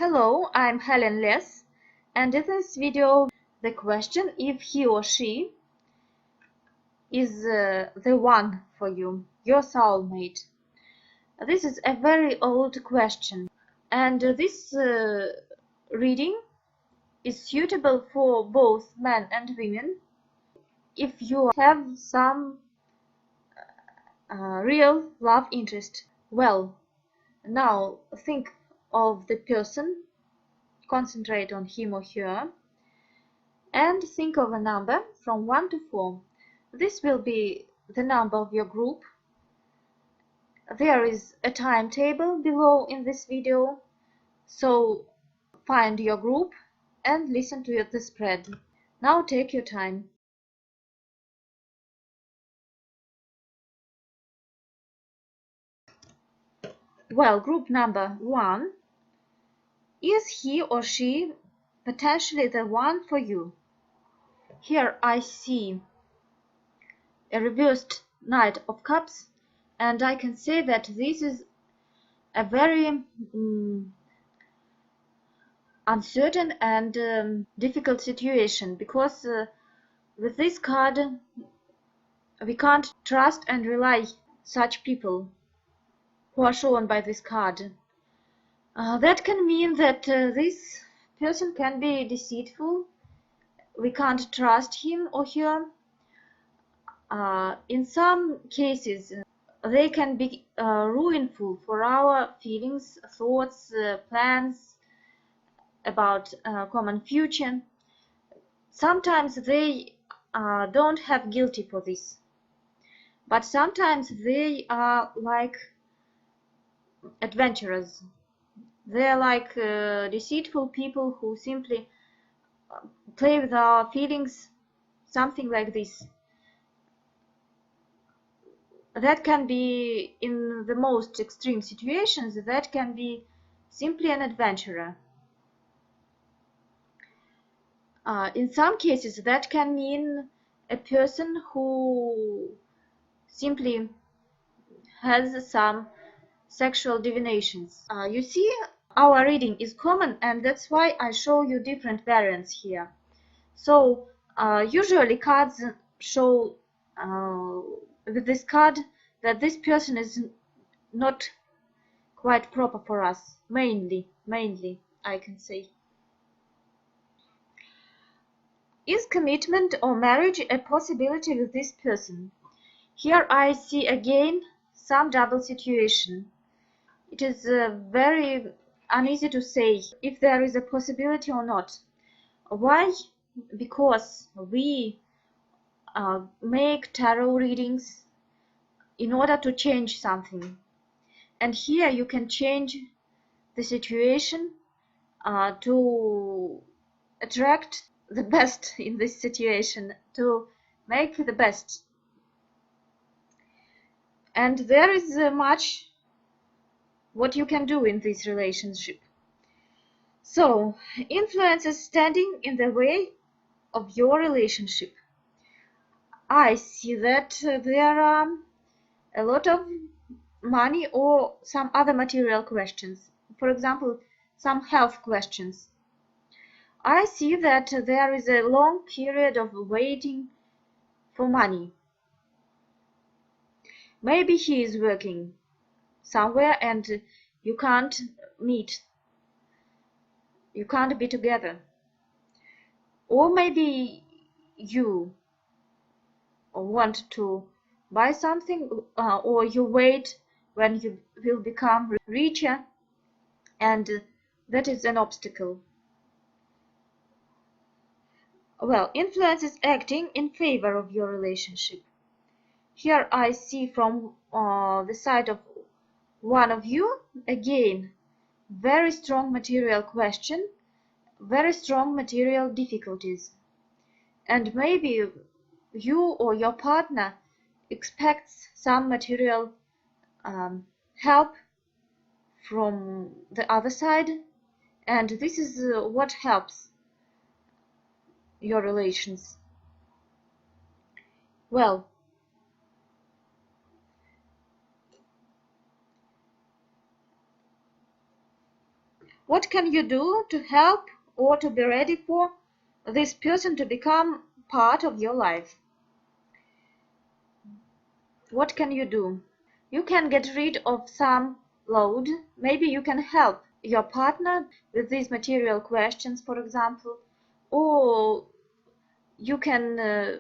Hello, I'm Helen Les, and in this video the question if he or she is the one for you, your soulmate. This is a very old question, and this reading is suitable for both men and women if you have some real love interest. Well, now think of the person, concentrate on him or her, and think of a number from 1 to 4. This will be the number of your group. There is a timetable below in this video, so find your group and listen to the spread. Now take your time. Well, group number 1. Is he or she potentially the one for you? Here I see a reversed Knight of Cups, and I can say that this is a very uncertain and difficult situation, because with this card we can't trust and rely such people who are shown by this card. That can mean that this person can be deceitful. We can't trust him or her. In some cases they can be ruinful for our feelings, thoughts, plans about common future. Sometimes they don't have guilty for this, but sometimes they are like adventurers. They are like deceitful people who simply play with our feelings, something like this. That can be, in the most extreme situations, that can be simply an adventurer. In some cases that can mean a person who simply has some sexual divinations. You see, our reading is common, and that's why I show you different variants here. So usually cards show with this card that this person is not quite proper for us, mainly I can say. Is commitment or marriage a possibility with this person? Here I see again some double situation. It is very uneasy to say if there is a possibility or not. Why? Because we make tarot readings in order to change something. And here you can change the situation to attract the best in this situation, to make the best. And there is much what you can do in this relationship. So, influences standing in the way of your relationship. I see that there are a lot of money or some other material questions. For example, some health questions. I see that there is a long period of waiting for money. Maybe he is working somewhere and you can't meet. You can't be together. Or maybe you want to buy something, or you wait when you will become richer, and that is an obstacle. Well, influence is acting in favor of your relationship. Here I see from the side of one of you, again, very strong material question, very strong material difficulties. And maybe you or your partner expects some material help from the other side, and this is what helps your relations. Well, What can you do to help or to be ready for this person to become part of your life? What can you do? You can get rid of some load. Maybe you can help your partner with these material questions, for example, or you can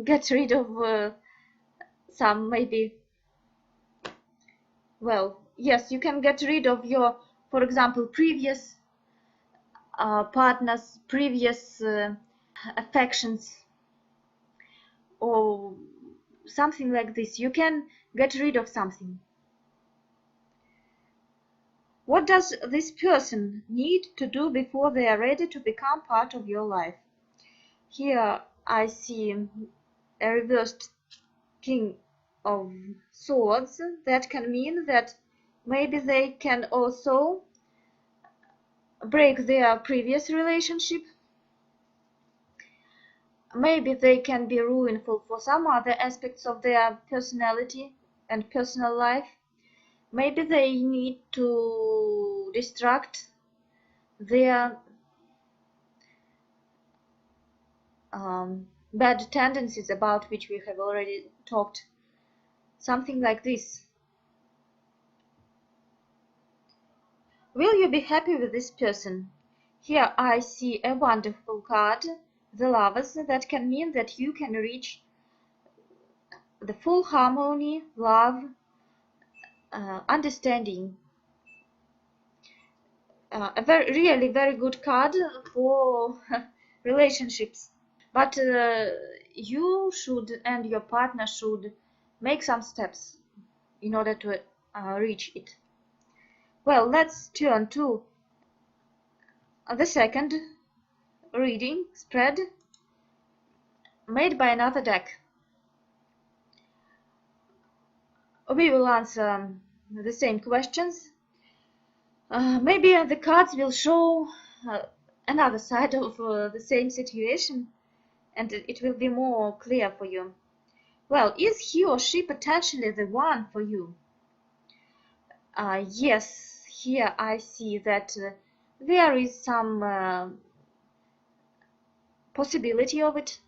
get rid of some maybe, well, yes, you can get rid of your, for example, previous partner's previous affections or something like this. You can get rid of something. What does this person need to do before they are ready to become part of your life? Here I see a reversed King of Swords. That can mean that maybe they can also break their previous relationship. Maybe they can be ruinful for some other aspects of their personality and personal life. Maybe they need to distract their bad tendencies about which we have already talked. Something like this. Will you be happy with this person? Here I see a wonderful card, the Lovers. That can mean that you can reach the full harmony, love, understanding. A really very good card for relationships. But you should and your partner should make some steps in order to reach it. Well, let's turn to the second reading spread made by another deck. We will answer the same questions. Maybe the cards will show another side of the same situation, and it will be more clear for you. Well, is he or she potentially the one for you? Yes, here I see that there is some possibility of it.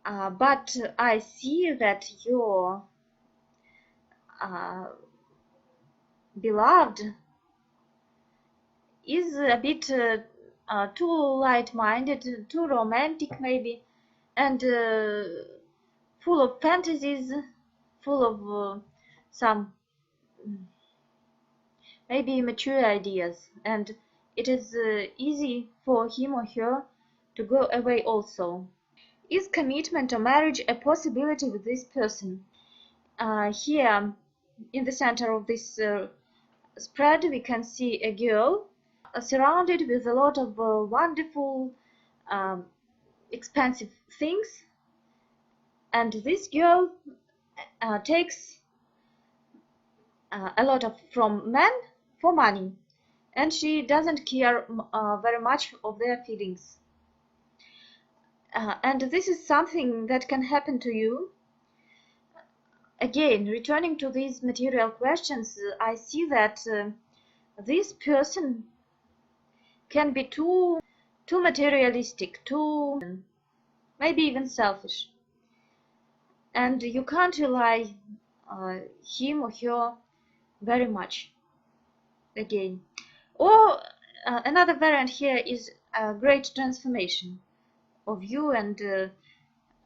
But I see that your beloved is a bit too light-minded, too romantic maybe, and full of fantasies, full of some maybe mature ideas, and it is easy for him or her to go away also. Is commitment or marriage a possibility with this person? Here in the center of this spread we can see a girl surrounded with a lot of wonderful expensive things, and this girl takes a lot from men for money, and she doesn't care very much of their feelings. And this is something that can happen to you. Again, returning to these material questions, I see that this person can be too materialistic, too maybe even selfish, and you can't rely him or her very much. Again, or another variant here is a great transformation of you and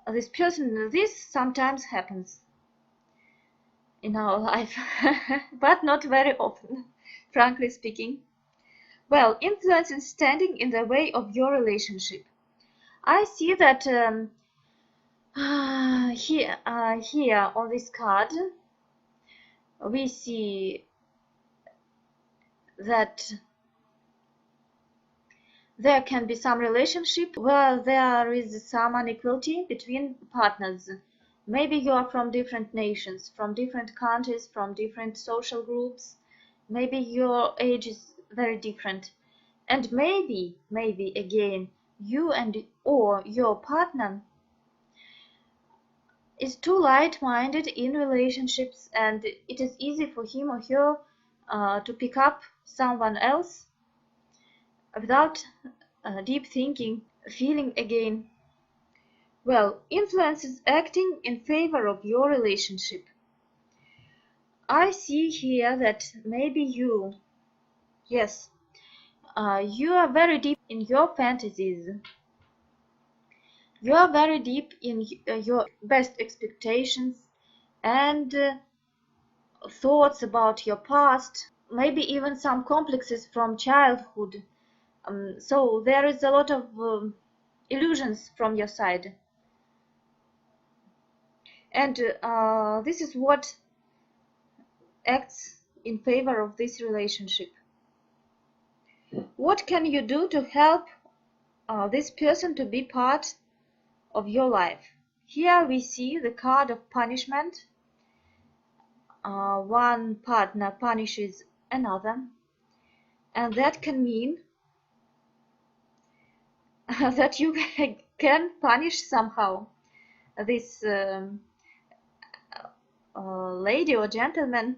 this person. This sometimes happens in our life, but not very often, frankly speaking. Well, influence is standing in the way of your relationship. I see that here on this card we see that there can be some relationship where there is some inequality between partners. Maybe you are from different nations, from different countries, from different social groups. Maybe your age is very different. And maybe again, you and or your partner is too light-minded in relationships, and it is easy for him or her to pick up someone else without deep thinking, feeling again. Well, influence is acting in favor of your relationship. I see here that maybe you, yes, you are very deep in your fantasies. You are very deep in your best expectations and thoughts about your past, maybe even some complexes from childhood. So there is a lot of illusions from your side. And this is what acts in favor of this relationship. What can you do to help this person to be part of your life? Here we see the card of punishment. One partner punishes another, and that can mean that you can punish somehow this lady or gentleman.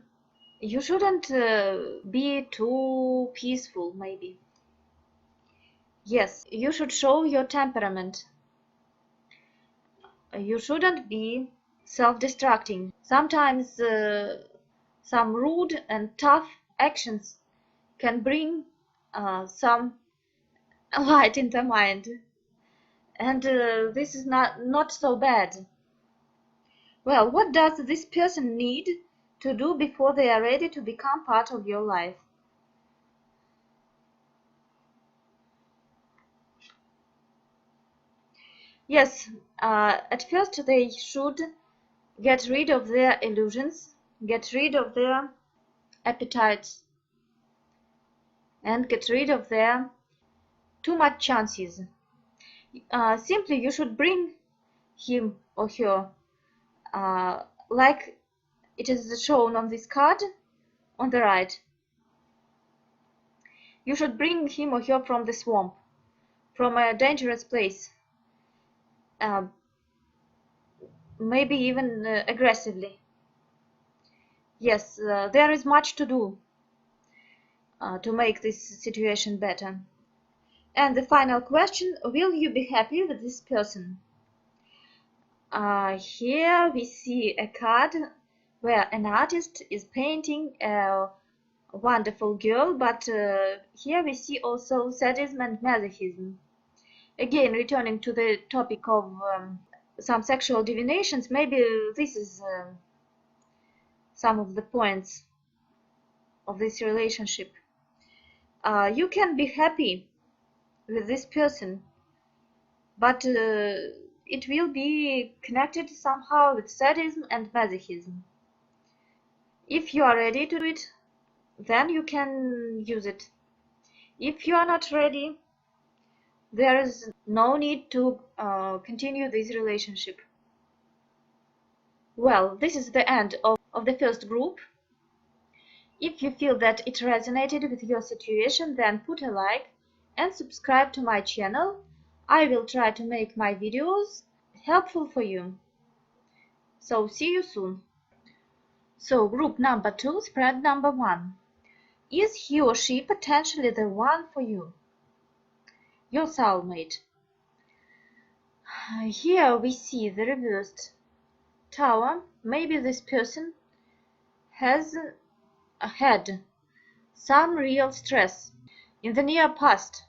You shouldn't be too peaceful, maybe. Yes, you should show your temperament. You shouldn't be self-destructing. Sometimes some rude and tough actions can bring some light in the mind, and this is not so bad. Well, what does this person need to do before they are ready to become part of your life? Yes, at first they should get rid of their illusions, get rid of their appetites, and get rid of their too much chances. Simply, you should bring him or her, like it is shown on this card on the right. You should bring him or her from the swamp, from a dangerous place, maybe even aggressively. Yes, there is much to do to make this situation better. And the final question, will you be happy with this person? Here we see a card where an artist is painting a wonderful girl, but here we see also sadism and masochism. Again, returning to the topic of some sexual divinations, maybe this is some of the points of this relationship. You can be happy with this person, but it will be connected somehow with sadism and masochism. If you are ready to do it, then you can use it. If you are not ready, there is no need to continue this relationship. Well, this is the end of the first group. If you feel that it resonated with your situation, then put a like and subscribe to my channel. I will try to make my videos helpful for you. So see you soon. So group number 2, spread number 1. Is he or she potentially the one for you? Your soulmate. Here we see the reversed Tower. Maybe this person has had some real stress in the near past,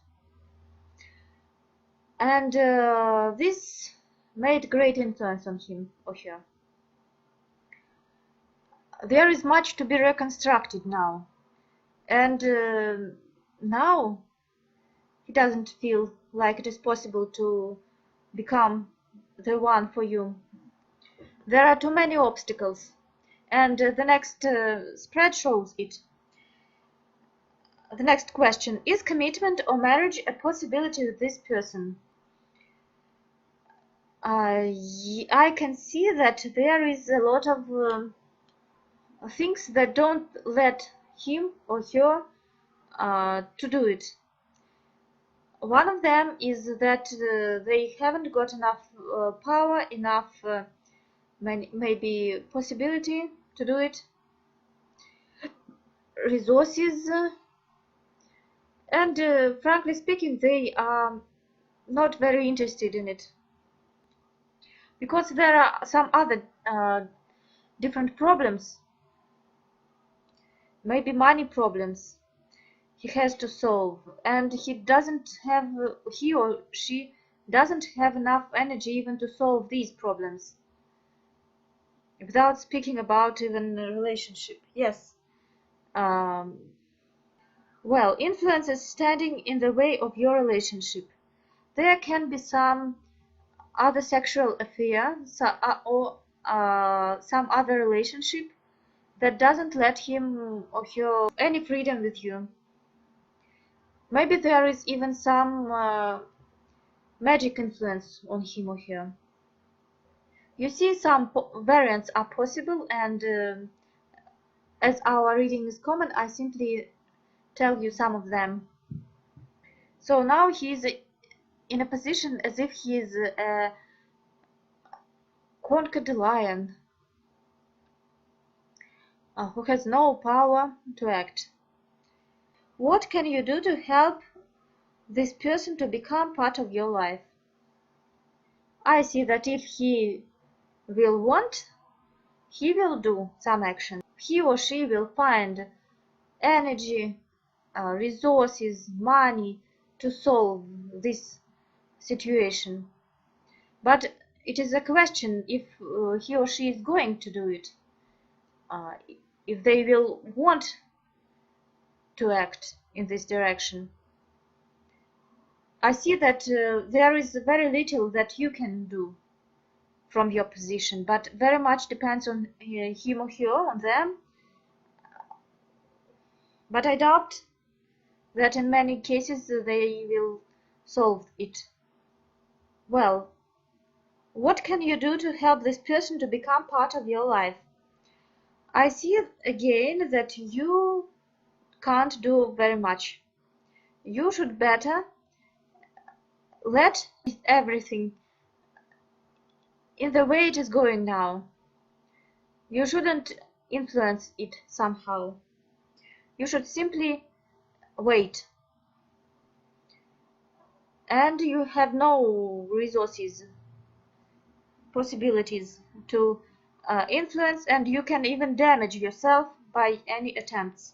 and this made great influence on him or her. There is much to be reconstructed now, and now he doesn't feel like it is possible to become the one for you. There are too many obstacles, and the next spread shows it. The next question, is commitment or marriage a possibility with this person? I can see that there is a lot of things that don't let him or her to do it. One of them is that they haven't got enough power, enough maybe possibility to do it, resources, And frankly speaking, they are not very interested in it, because there are some other different problems, maybe money problems he has to solve, and he or she doesn't have enough energy even to solve these problems, without speaking about even a relationship. Yes. Well, influences standing in the way of your relationship. There can be some other sexual affair, or some other relationship that doesn't let him or her any freedom with you. Maybe there is even some magic influence on him or her. You see, some variants are possible, and as our reading is common, I simply tell you some of them. So now he's in a position as if he is a conquered lion who has no power to act. What can you do to help this person to become part of your life? I see that if he will want, he will do some action. He or she will find energy, resources, money to solve this situation. But it is a question if he or she is going to do it, if they will want to act in this direction. I see that there is very little that you can do from your position, but very much depends on him or her, on them. But I doubt that in many cases they will solve it. Well, what can you do to help this person to become part of your life? I see again that you can't do very much. You should better let everything in the way it is going now. You shouldn't influence it somehow. You should simply wait. And you have no resources, possibilities to influence, and you can even damage yourself by any attempts.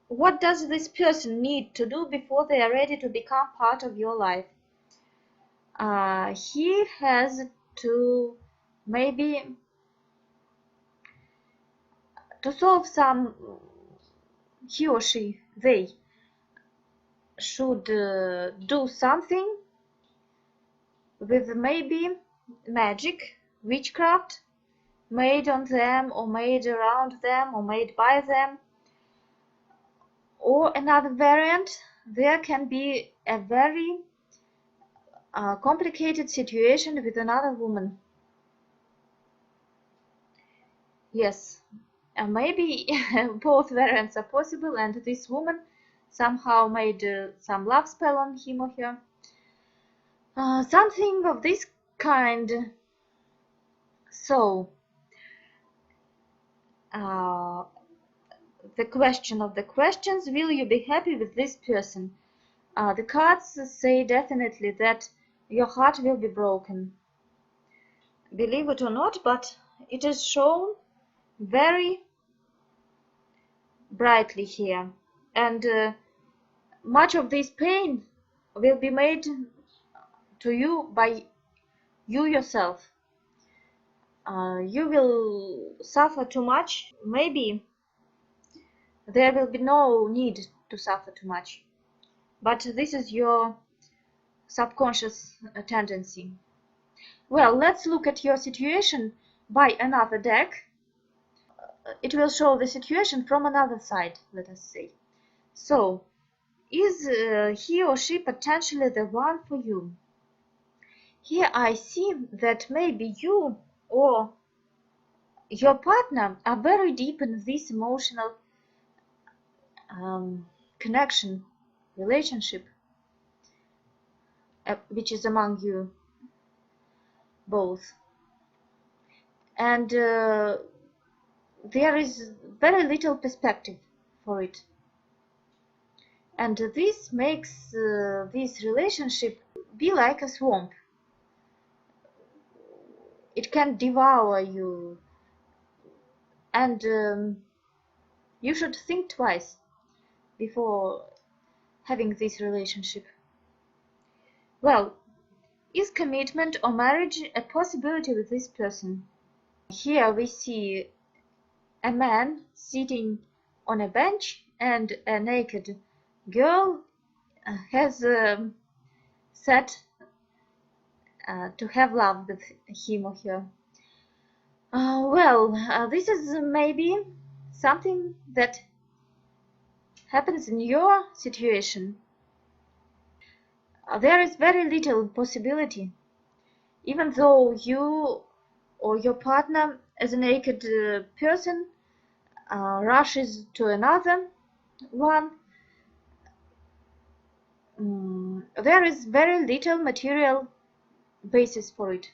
What does this person need to do before they are ready to become part of your life? He has to maybe to solve some, he or she, they should do something with maybe magic, witchcraft, made on them or made around them or made by them. Or another variant, there can be a very complicated situation with another woman. Yes, maybe both variants are possible, and this woman somehow made some love spell on him or her. Something of this kind. So, the question of the questions, will you be happy with this person? The cards say definitely that your heart will be broken. Believe it or not, but it is shown very brightly here. And much of this pain will be made to you by you yourself. You will suffer too much. Maybe there will be no need to suffer too much. But this is your subconscious tendency. Well, let's look at your situation by another deck. It will show the situation from another side, let us say. So, is he or she potentially the one for you? Here I see that maybe you or your partner are very deep in this emotional connection, relationship, which is among you both. And there is very little perspective for it. and this makes this relationship be like a swamp. It can devour you, and you should think twice before having this relationship. Well, is commitment or marriage a possibility with this person? Here we see a man sitting on a bench and a naked girl has said to have love with him or her. This is maybe something that happens in your situation. There is very little possibility, even though you or your partner as a naked person rushes to another one. There is very little material basis for it,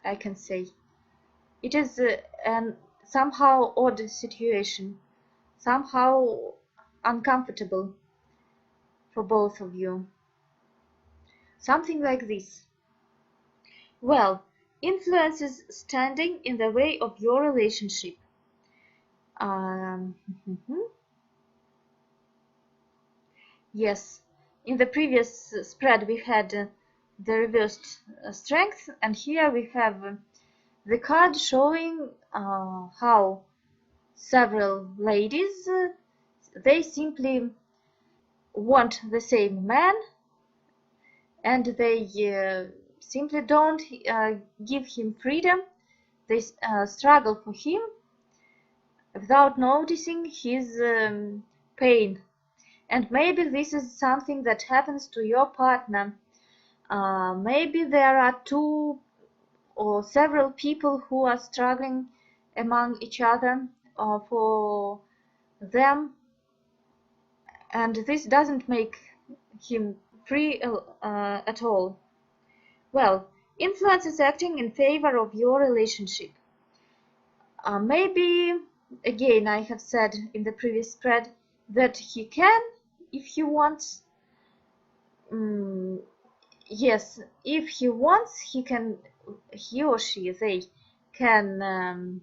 I can say. It is an somehow odd situation, somehow uncomfortable for both of you. Something like this. Well, influences standing in the way of your relationship. Yes, in the previous spread we had the reversed strength, and here we have the card showing how several ladies they simply want the same man, and they simply don't give him freedom. They struggle for him without noticing his pain. And maybe this is something that happens to your partner. Maybe there are two or several people who are struggling among each other for them, and this doesn't make him free at all. Well, influence is acting in favor of your relationship. Maybe, again, I have said in the previous spread that he can, if he wants. Yes, if he wants, he or she, they can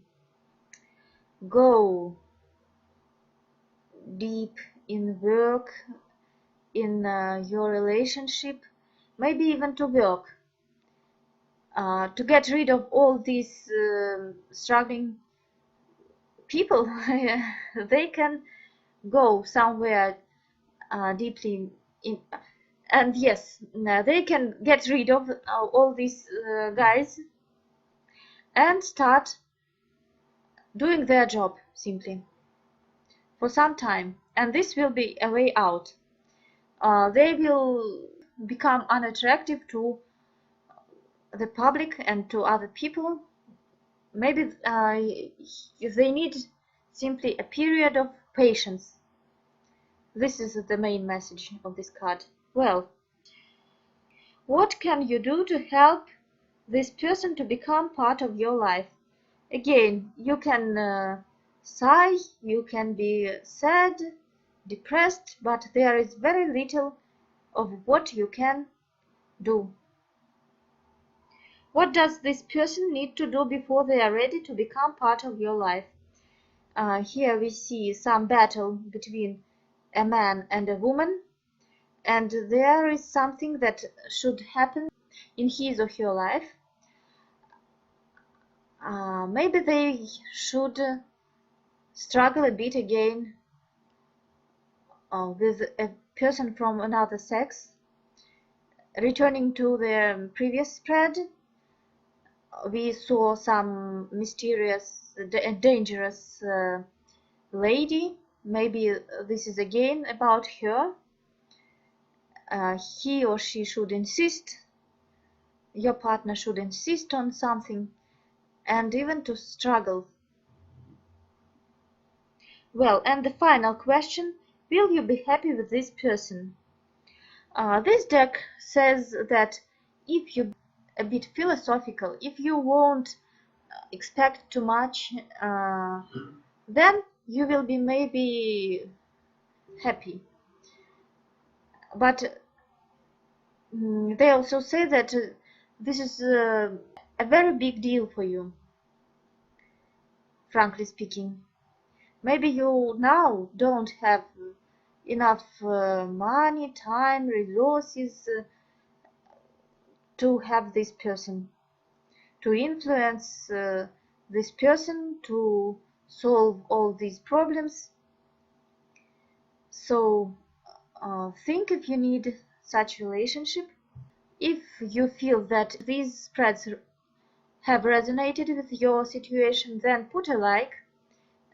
go deep in work in your relationship, maybe even to work, to get rid of all these struggling people. They can go somewhere deeply in, and yes, they can get rid of all these guys and start doing their job simply for some time, and this will be a way out. They will become unattractive to the public and to other people. Maybe they need simply a period of patience. This is the main message of this card. Well, what can you do to help this person to become part of your life? Again, you can sigh, you can be sad, depressed, but there is very little of what you can do. What does this person need to do before they are ready to become part of your life? Here we see some battle between a man and a woman, and there is something that should happen in his or her life. Maybe they should struggle a bit again with a person from another sex. Returning to the previous spread, we saw some mysterious, dangerous lady. Maybe this is again about her. He or she should insist, your partner should insist on something, and even to struggle. Well, and the final question, will you be happy with this person? This deck says that if you a bit philosophical, if you won't expect too much, then you will be maybe happy. But they also say that this is a very big deal for you, frankly speaking. Maybe you now don't have enough money, time, resources to have this person, to influence this person, to solve all these problems. So think if you need such relationship. If you feel that these spreads have resonated with your situation, then put a like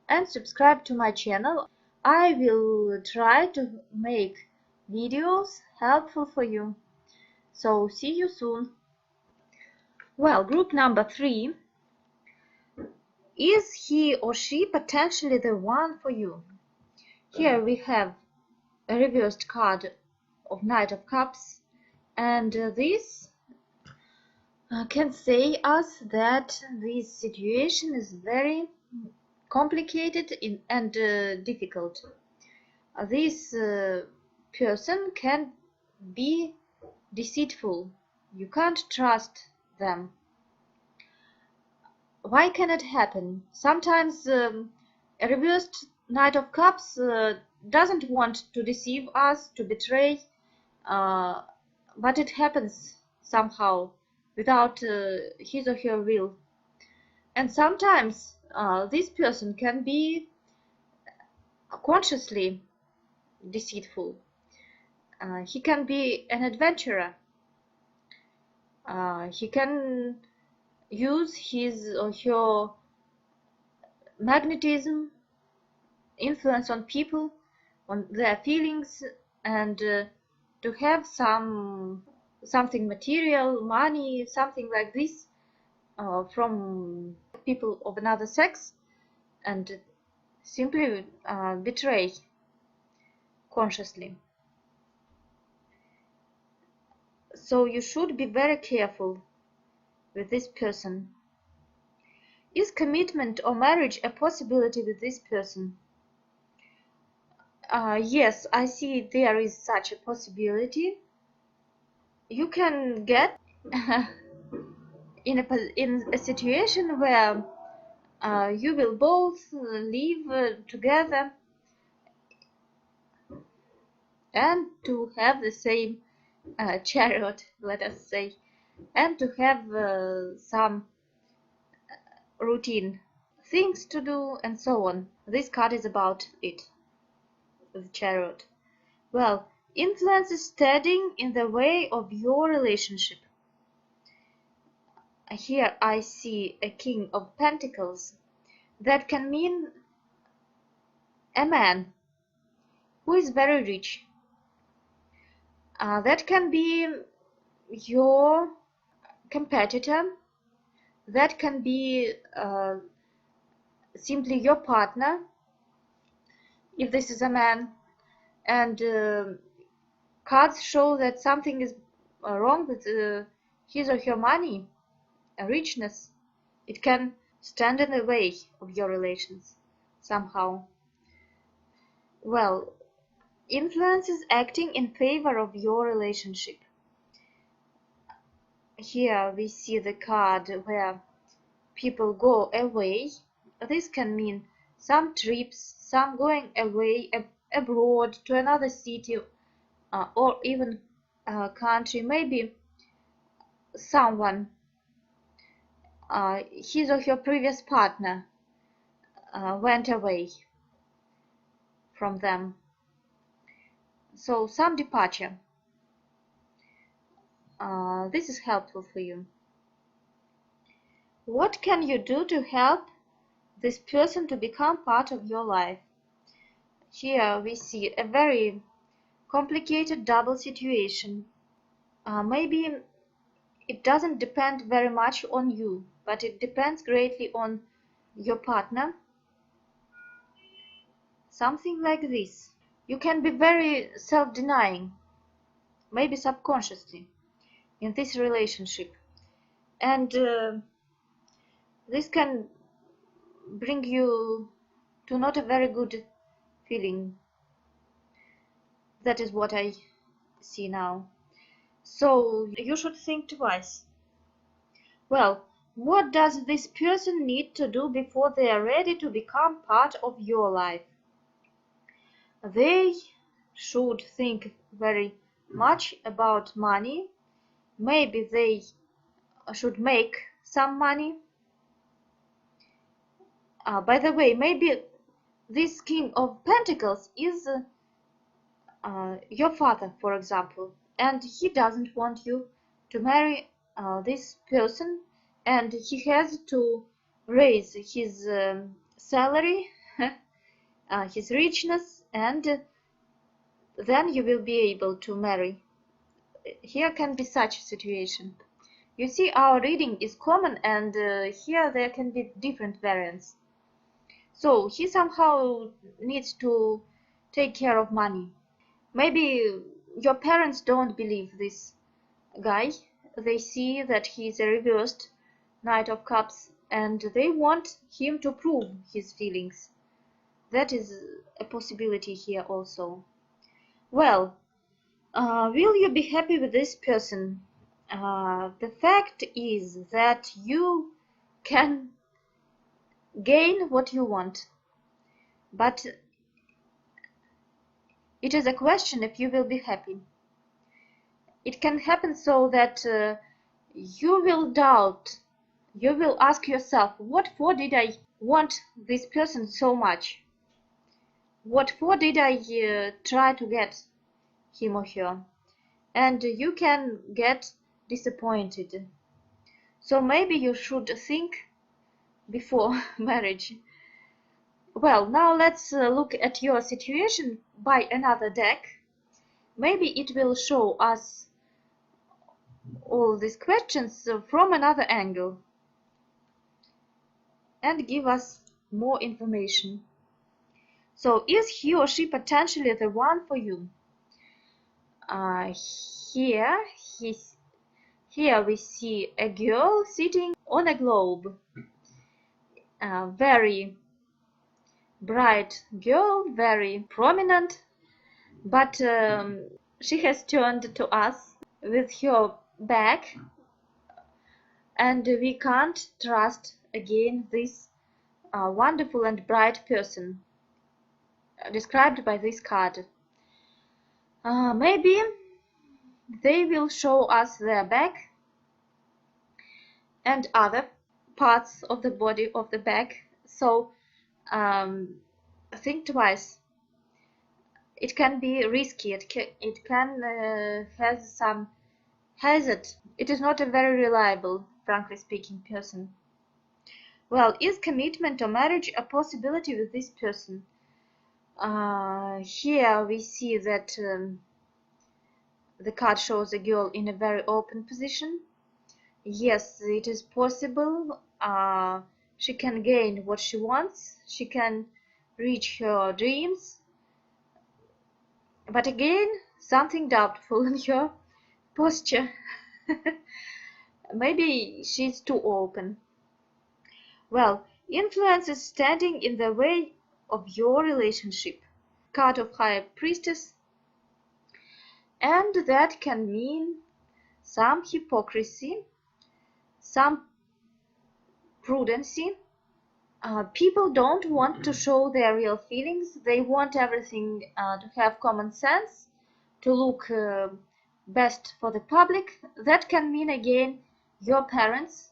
and subscribe to my channel. I will try to make videos helpful for you. So see you soon. Well, group number 3. Is he or she potentially the one for you? Here we have a reversed card of Knight of Cups, and this can say us that this situation is very complicated and difficult. This person can be deceitful. You can't trust them. Why can it happen? Sometimes a reversed Knight of Cups doesn't want to deceive us, to betray, but it happens somehow without his or her will. And sometimes this person can be consciously deceitful. He can be an adventurer. He can use his or her magnetism, influence on people, on their feelings, and to have something material, money, something like this from people of another sex, and simply betray consciously. So you should be very careful with this person. Is commitment or marriage a possibility with this person? Yes, I see there is such a possibility. You can get in a situation where you will both live together and to have the same chariot, let us say, and to have some routine things to do and so on. This card is about it, the chariot. Well, influence is standing in the way of your relationship. Here I see a King of Pentacles. That can mean a man who is very rich. That can be your competitor. That can be simply your partner, if this is a man. And cards show that something is wrong with his or her money, richness. It can stand in the way of your relations somehow. Well, influence is acting in favor of your relationship. Here we see the card where people go away. This can mean some trips, some going away abroad to another city or even a country. Maybe someone, his or her previous partner, went away from them. So some departure. This is helpful for you. What can you do to help this person to become part of your life? Here we see a very complicated double situation. Maybe it doesn't depend very much on you, but it depends greatly on your partner. Something like this. You can be very self-denying, maybe subconsciously, in this relationship. And this can bring you to not a very good feeling. That is what I see now. So you should think twice. Well, what does this person need to do before they are ready to become part of your life? They should think very much about money. Maybe they should make some money. By the way, maybe this King of Pentacles is your father, for example, and he doesn't want you to marry this person, and he has to raise his salary, his richness, and then you will be able to marry. Here can be such a situation. You see, our reading is common, and here there can be different variants. So he somehow needs to take care of money. Maybe your parents don't believe this guy. They see that he is a reversed Knight of Cups, and they want him to prove his feelings. That is a possibility here also. Well, will you be happy with this person? The fact is that you can gain what you want, but it is a question if you will be happy. It can happen so that you will doubt, you will ask yourself, what for did I want this person so much? What for did I try to get him or her? And you can get disappointed. So maybe you should think before marriage. Well, now let's look at your situation by another deck. Maybe it will show us all these questions from another angle and give us more information. So is he or she potentially the one for you? Here we see a girl sitting on a globe. Very bright girl, very prominent, but she has turned to us with her back, and we can't trust again this wonderful and bright person described by this card. Maybe they will show us their back and other parts of the body of the back, so think twice. It can be risky, it can have some hazard. It is not a very reliable, frankly speaking, person. Well, is commitment or marriage a possibility with this person? Here we see that the card shows a girl in a very open position. Yes, it is possible. She can gain what she wants. She can reach her dreams. But again, something doubtful in her posture. Maybe she's too open. Well, influence is standing in the way of your relationship. Card of High Priestess. And that can mean some hypocrisy, some prudency. People don't want to show their real feelings. They want everything to have common sense, to look best for the public. That can mean again your parents.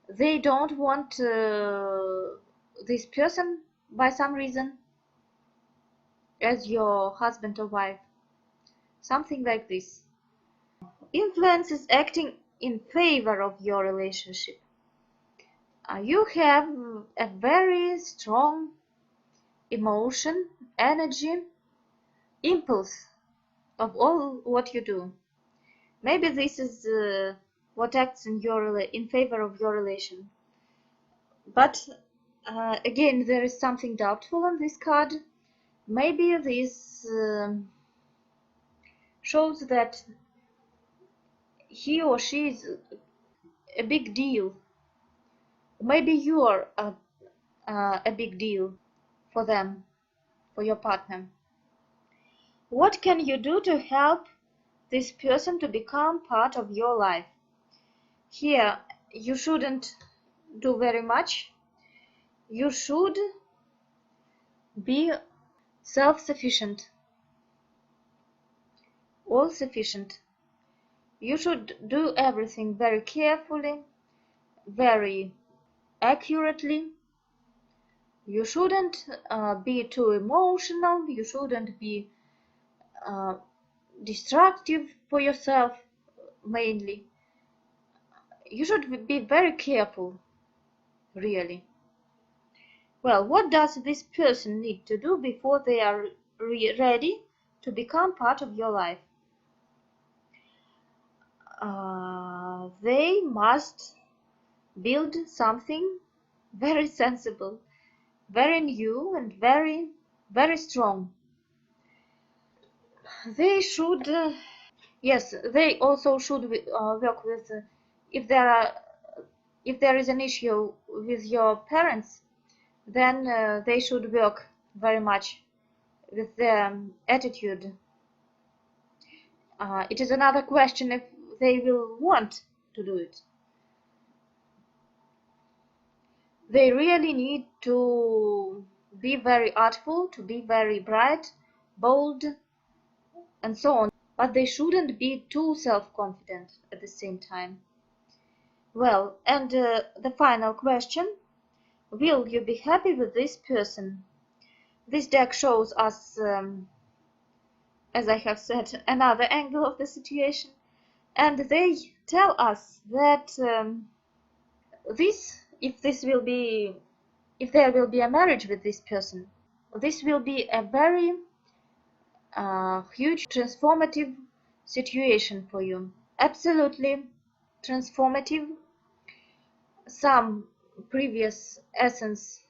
They don't want this person by some reason as your husband or wife. Something like this. Influence is acting in favor of your relationship. You have a very strong emotion, energy, impulse of all what you do. Maybe this is what acts in favor of your relation. But again, there is something doubtful on this card. Maybe this shows that he or she is a big deal. Maybe you are a big deal for them, for your partner. What can you do to help this person to become part of your life? Here, you shouldn't do very much. You should be self-sufficient, all-sufficient. You should do everything very carefully, very accurately. You shouldn't be too emotional. You shouldn't be uh, destructive for yourself, mainly. You should be very careful, really. Well, what does this person need to do before they are ready to become part of your life? They must build something very sensible, very new, and very, very strong. They should, yes, they also should work with, if there is an issue with your parents, then they should work very much with their attitude. It is another question if they will want to do it. They really need to be very artful, to be very bright, bold, and so on, but they shouldn't be too self-confident at the same time. Well, and the final question, will you be happy with this person? This deck shows us, as I have said, another angle of the situation, and they tell us that if there will be a marriage with this person, this will be a very huge transformative situation for you. Absolutely transformative. Some previous essence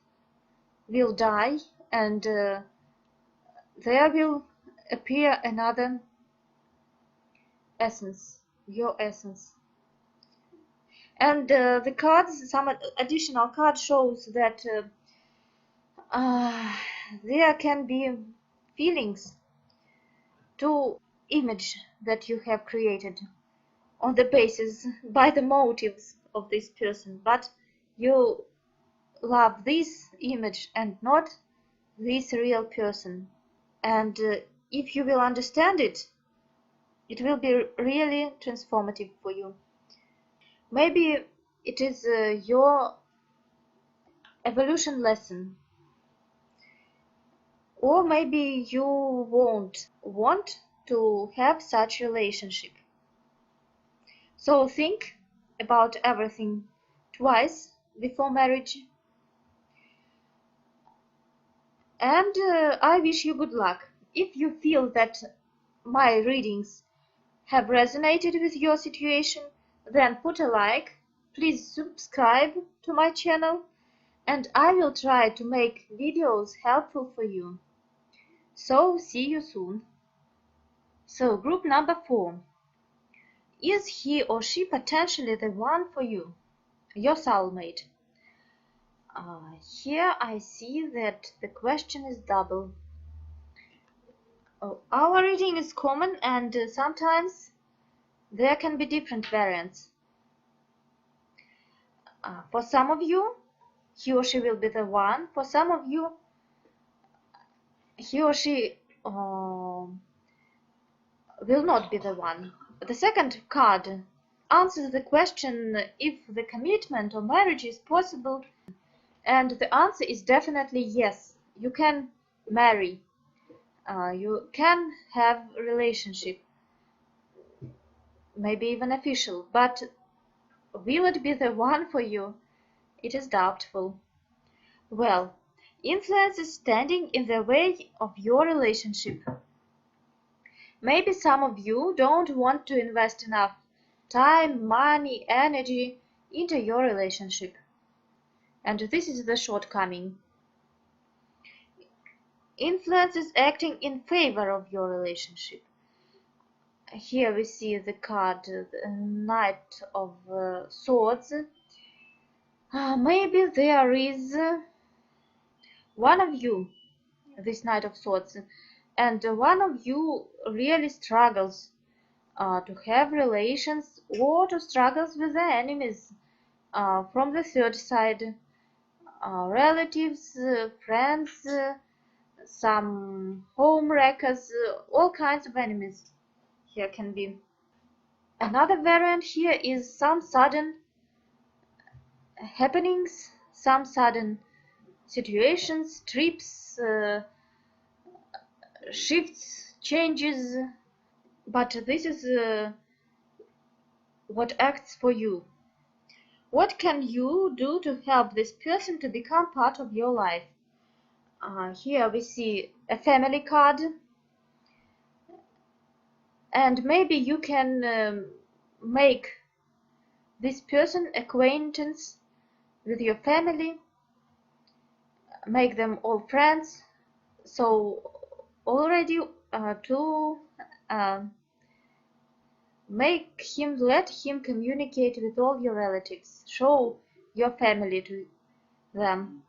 will die, and there will appear another essence, your essence. And the cards, some additional card shows that there can be feelings to image that you have created on the basis by the motives of this person, but you love this image and not this real person. And if you will understand it, it will be really transformative for you. Maybe it is your evolution lesson, or maybe you won't want to have such relationship. So think about everything twice before marriage, and I wish you good luck. If you feel that my readings have resonated with your situation, then put a like, please subscribe to my channel, and I will try to make videos helpful for you. So see you soon. So group number 4. Is he or she potentially the one for you, your soulmate? Here I see that the question is double. Our reading is common, and sometimes there can be different variants. For some of you, he or she will be the one. For some of you, he or she will not be the one. The second card answers the question if the commitment or marriage is possible, and the answer is definitely yes. You can marry, you can have a relationship, maybe even official, but will it be the one for you? It is doubtful. Well, influence is standing in the way of your relationship. Maybe some of you don't want to invest enough time, money, energy into your relationship. And this is the shortcoming. Influence is acting in favor of your relationship. Here we see the card, the Knight of Swords. Maybe there is one of you, this Knight of Swords, and one of you really struggles to have relations, or to struggles with the enemies from the third side, relatives, friends, some home wreckers, all kinds of enemies here can be. Another variant here is some sudden happenings, some sudden situations, trips, shifts, changes, but this is what acts for you. What can you do to help this person to become part of your life? Here we see a family card, and maybe you can make this person acquaintance with your family, make them all friends. So already to let him communicate with all your relatives, show your family to them.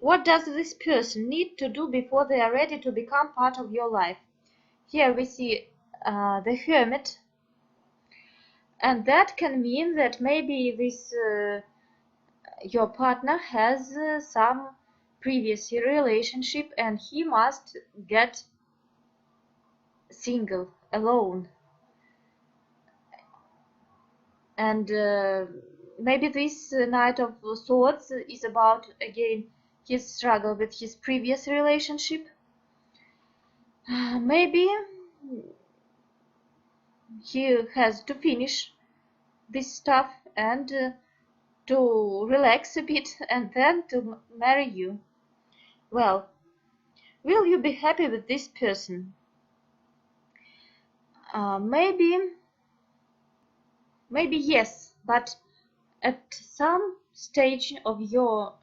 What does this person need to do before they are ready to become part of your life? Here we see the Hermit, and that can mean that maybe this your partner has some previous relationship and he must get single, alone, and maybe this Knight of Swords is about again his struggle with his previous relationship. Maybe he has to finish this stuff and to relax a bit and then to marry you. Well, will you be happy with this person? Maybe yes, but at some stage of your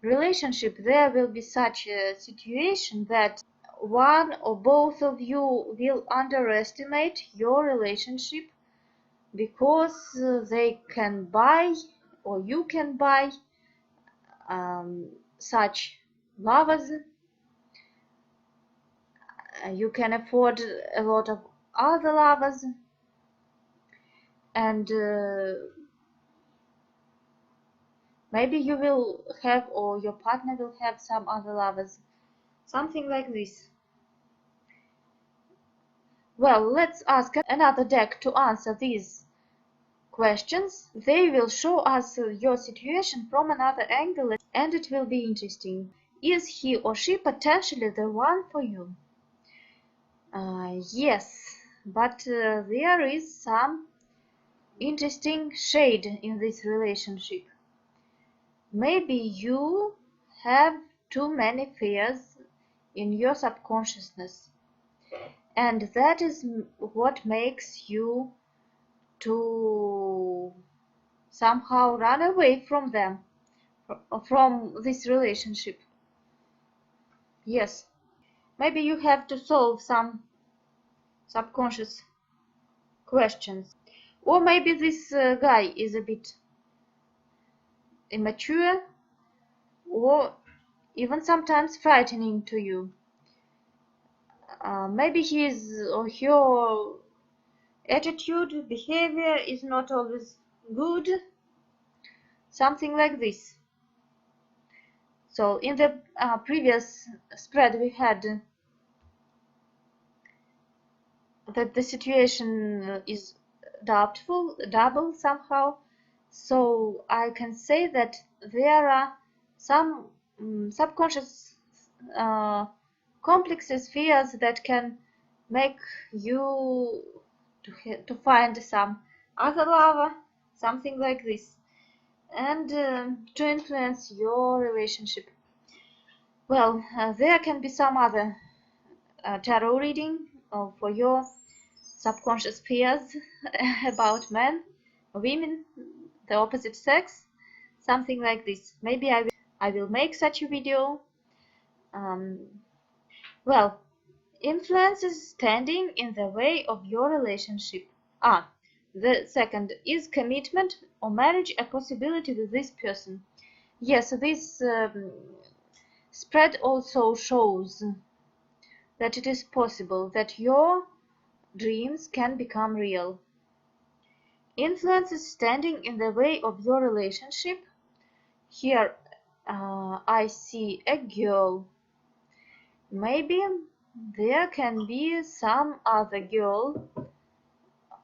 relationship there will be such a situation that one or both of you will underestimate your relationship, because they can buy, or you can buy, such lovers. You can afford a lot of other lovers, and maybe you will have, or your partner will have, some other lovers, something like this. Well, let's ask another deck to answer these questions. They will show us your situation from another angle, and it will be interesting. Is he or she potentially the one for you? Yes, but there is some interesting shade in this relationship. Maybe you have too many fears in your subconsciousness, and that is what makes you to somehow run away from them, from this relationship. Yes, maybe you have to solve some subconscious questions, or maybe this guy is a bit immature, or even sometimes frightening to you. Maybe his or her attitude, behavior is not always good, something like this. So in the previous spread we had that the situation is doubtful, double somehow. So I can say that there are some subconscious complexes, fears that can make you to find some other lover, something like this, and to influence your relationship. Well, there can be some other tarot reading for your subconscious fears about men, women, the opposite sex, something like this. Maybe I will make such a video. Well, influences standing in the way of your relationship. The second, is commitment or marriage a possibility with this person? Yes, this Spread also shows that it is possible that your dreams can become real. Influences standing in the way of your relationship. Here I see a girl. Maybe there can be some other girl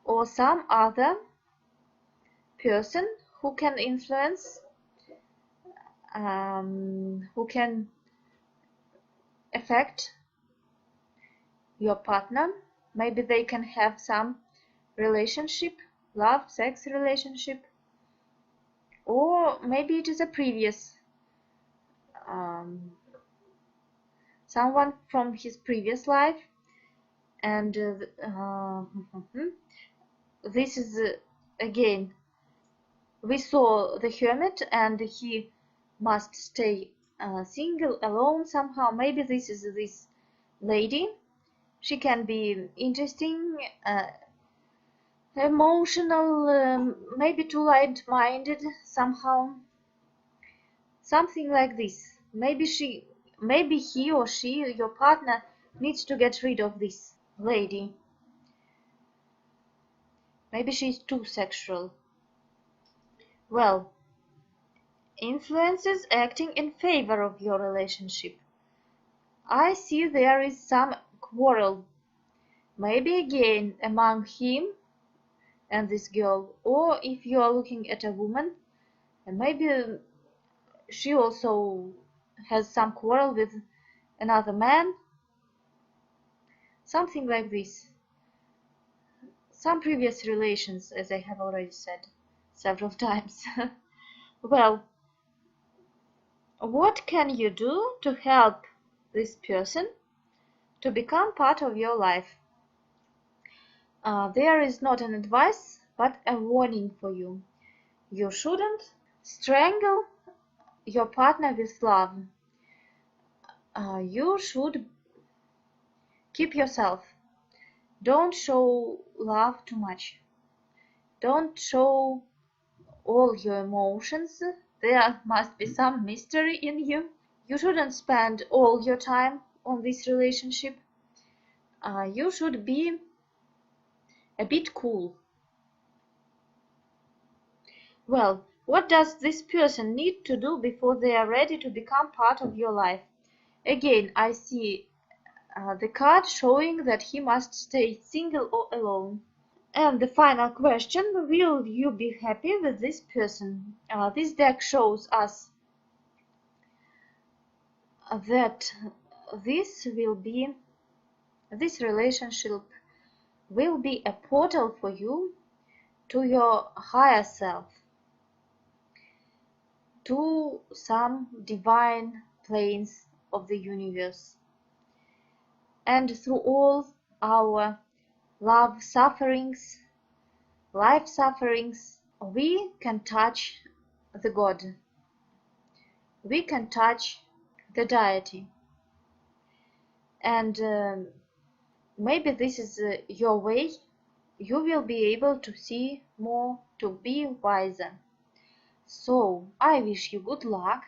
or some other person who can influence, who can affect your partner. Maybe they can have some relationship, love, sex relationship, or maybe it is a previous someone from his previous life, and this is again, we saw the hermit and he must stay single, alone somehow. Maybe this is this lady. She can be interesting, emotional, maybe too light-minded somehow, something like this. Maybe he or she, your partner, needs to get rid of this lady. Maybe she's too sexual. Well, influences acting in favor of your relationship. I see there is some quarrel, maybe again among him and this girl, or if you are looking at a woman, maybe she also has some quarrel with another man, something like this. Some previous relations, as I have already said several times. Well, what can you do to help this person to become part of your life? There is not an advice, but a warning for you. You shouldn't strangle your partner with love. You should keep yourself. Don't show love too much. Don't show all your emotions. There must be some mystery in you. You shouldn't spend all your time on this relationship. You should be a bit cool. Well, what does this person need to do before they are ready to become part of your life? Again, I see the card showing that he must stay single or alone. And the final question, will you be happy with this person? This deck shows us that this relationship will be a portal for you to your higher self, to some divine planes of the universe. And through all our love sufferings, life sufferings, we can touch the God. We can touch the deity. And maybe this is your way. You will be able to see more, to be wiser. So I wish you good luck.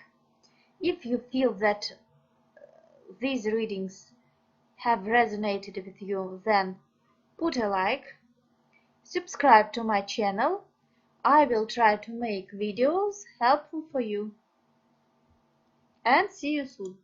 If you feel that these readings have resonated with you, then put a like, subscribe to my channel. I will try to make videos helpful for you. And see you soon.